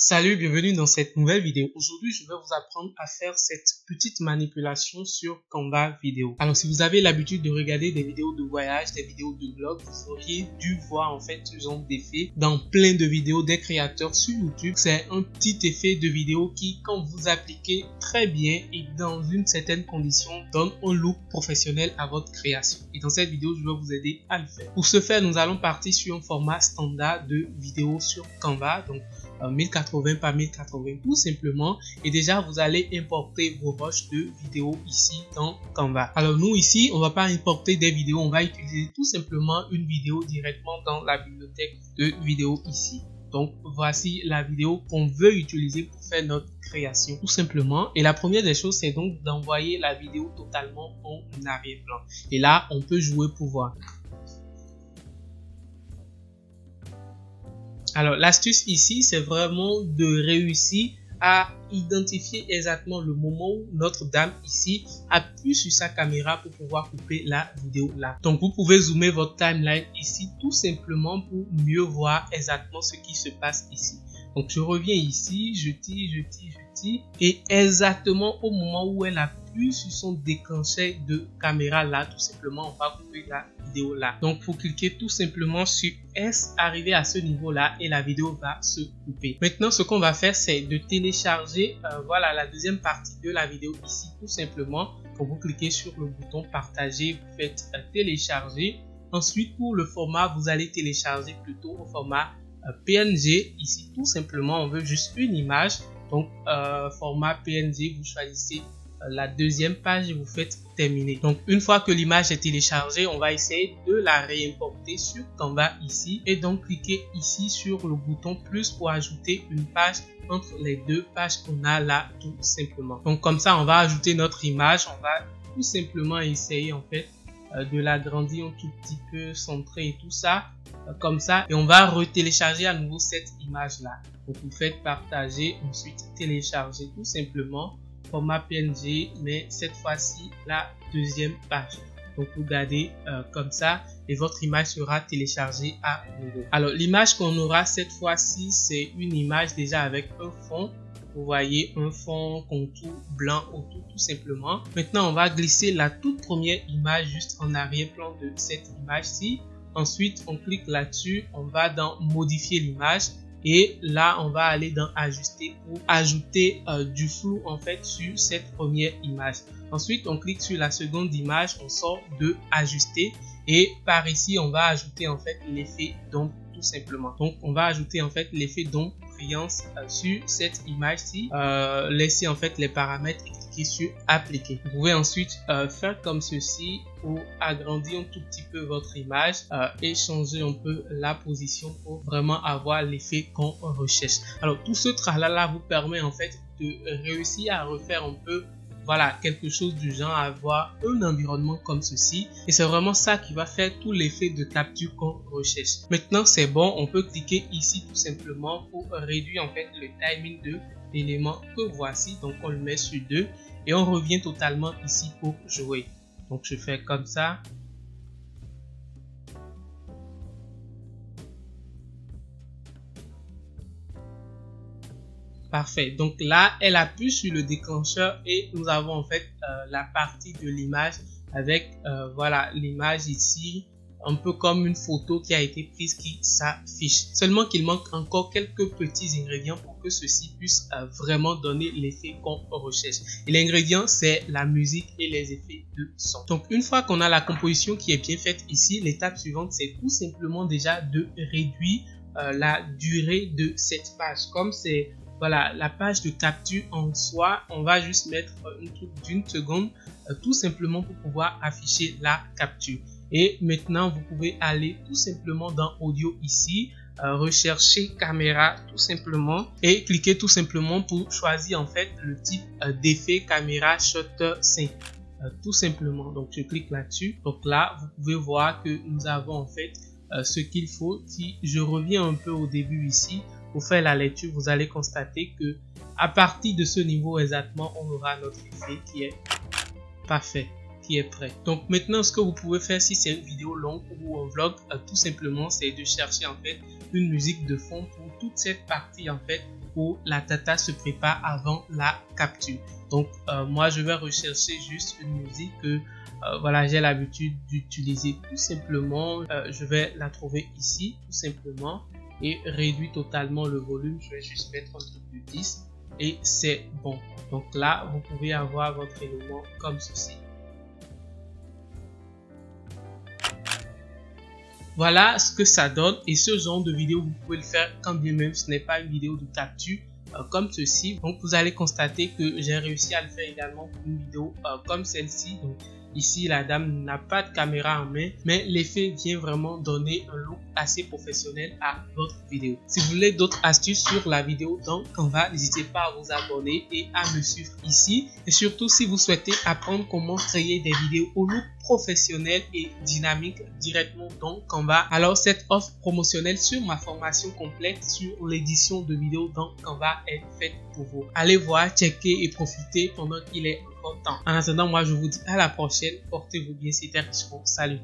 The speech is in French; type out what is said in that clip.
Salut, bienvenue dans cette nouvelle vidéo. Aujourd'hui, je vais vous apprendre à faire cette petite manipulation sur Canva vidéo. Alors, si vous avez l'habitude de regarder des vidéos de voyage, des vidéos de blog, vous auriez dû voir en fait ce genre d'effet dans plein de vidéos des créateurs sur YouTube. C'est un petit effet de vidéo qui, quand vous appliquez très bien et dans une certaine condition, donne un look professionnel à votre création. Et dans cette vidéo, je vais vous aider à le faire. Pour ce faire, nous allons partir sur un format standard de vidéo sur Canva. Donc, 1080 par 1080 tout simplement, et déjà vous allez importer vos rushs de vidéos ici dans Canva. Alors nous ici on va pas importer des vidéos, on va utiliser tout simplement une vidéo directement dans la bibliothèque de vidéos ici. Donc voici la vidéo qu'on veut utiliser pour faire notre création tout simplement, et la première des choses c'est donc d'envoyer la vidéo totalement en arrière-plan, et là on peut jouer pour voir. Alors l'astuce ici c'est vraiment de réussir à identifier exactement le moment où notre dame ici appuie sur sa caméra pour pouvoir couper la vidéo là. Donc vous pouvez zoomer votre timeline ici tout simplement pour mieux voir exactement ce qui se passe ici. Donc je reviens ici, je tire et exactement au moment où elle appuie sur son déclencheur de caméra là, tout simplement on va couper la vidéo là. Donc faut cliquer tout simplement sur S, arriver à ce niveau là et la vidéo va se couper. Maintenant ce qu'on va faire c'est de télécharger voilà la deuxième partie de la vidéo ici tout simplement. Quand vous cliquez sur le bouton partager, vous faites télécharger. Ensuite pour le format vous allez télécharger plutôt au format PNG. Ici tout simplement on veut juste une image, donc format PNG, vous choisissez la deuxième page et vous faites terminer. Donc une fois que l'image est téléchargée, on va essayer de la réimporter sur Canva ici, et donc cliquer ici sur le bouton plus pour ajouter une page entre les deux pages qu'on a là tout simplement. Donc comme ça on va ajouter notre image, on va tout simplement essayer en fait de l'agrandir un tout petit peu, centrer et tout ça comme ça, et on va retélécharger à nouveau cette image là. Donc vous faites partager, ensuite télécharger tout simplement format PNG, mais cette fois-ci la deuxième page. Donc vous gardez comme ça et votre image sera téléchargée à nouveau. Alors l'image qu'on aura cette fois-ci c'est une image déjà avec un fond. Vous voyez un fond contour blanc autour tout simplement. Maintenant on va glisser la toute première image juste en arrière-plan de cette image-ci. Ensuite on clique là-dessus, on va dans modifier l'image. Et là on va aller dans ajuster pour ajouter du flou en fait sur cette première image. Ensuite on clique sur la seconde image, on sort de ajuster et par ici on va ajouter en fait l'effet d'ombre tout simplement. Donc on va ajouter en fait l'effet d'ombre brillance sur cette image-ci, laisser en fait les paramètres et cliquer sur appliquer. Vous pouvez ensuite faire comme ceci ou agrandir un tout petit peu votre image et changer un peu la position pour vraiment avoir l'effet qu'on recherche. Alors tout ce tralala vous permet en fait de réussir à refaire un peu voilà quelque chose du genre, avoir un environnement comme ceci, et c'est vraiment ça qui va faire tout l'effet de capture qu'on recherche. Maintenant c'est bon, on peut cliquer ici tout simplement pour réduire en fait le timing de l'élément que voici. Donc on le met sur 2 et on revient totalement ici pour jouer. Donc je fais comme ça. Parfait, donc là elle appuie sur le déclencheur et nous avons en fait la partie de l'image avec voilà l'image ici, un peu comme une photo qui a été prise qui s'affiche. Seulement qu'il manque encore quelques petits ingrédients pour que ceci puisse vraiment donner l'effet qu'on recherche. Et l'ingrédient c'est la musique et les effets de son. Donc une fois qu'on a la composition qui est bien faite ici, l'étape suivante c'est tout simplement déjà de réduire la durée de cette page. Comme c'est voilà la page de capture en soi, on va juste mettre un truc d'une seconde tout simplement pour pouvoir afficher la capture. Et maintenant vous pouvez aller tout simplement dans audio ici, rechercher caméra tout simplement et cliquer tout simplement pour choisir en fait le type d'effet caméra shutter 5 tout simplement. Donc je clique là-dessus. Donc là vous pouvez voir que nous avons en fait ce qu'il faut. Si je reviens un peu au début ici pour faire la lecture, vous allez constater que à partir de ce niveau exactement on aura notre effet qui est parfait, qui est prêt. Donc maintenant ce que vous pouvez faire si c'est une vidéo longue ou un vlog, tout simplement c'est de chercher en fait une musique de fond pour toute cette partie en fait où la data se prépare avant la capture. Donc moi je vais rechercher juste une musique que voilà, j'ai l'habitude d'utiliser tout simplement. Je vais la trouver ici tout simplement et réduire totalement le volume. Je vais juste mettre un truc de 10 et c'est bon. Donc là vous pouvez avoir votre élément comme ceci. Voilà ce que ça donne, et ce genre de vidéo vous pouvez le faire quand bien même ce n'est pas une vidéo de capture comme ceci. Donc vous allez constater que j'ai réussi à le faire également pour une vidéo comme celle-ci. Donc ici la dame n'a pas de caméra en main, mais l'effet vient vraiment donner un look assez professionnel à votre vidéo. Si vous voulez d'autres astuces sur la vidéo dans Canva, n'hésitez pas à vous abonner et à me suivre ici. Et surtout si vous souhaitez apprendre comment créer des vidéos au look professionnel et dynamique directement dans Canva, alors cette offre promotionnelle sur ma formation complète sur l'édition de vidéos dans Canva est faite pour vous. Allez voir, checker et profiter pendant qu'il est encore temps. En attendant, moi je vous dis à la prochaine. Portez-vous bien, c'était Richemont. Salut.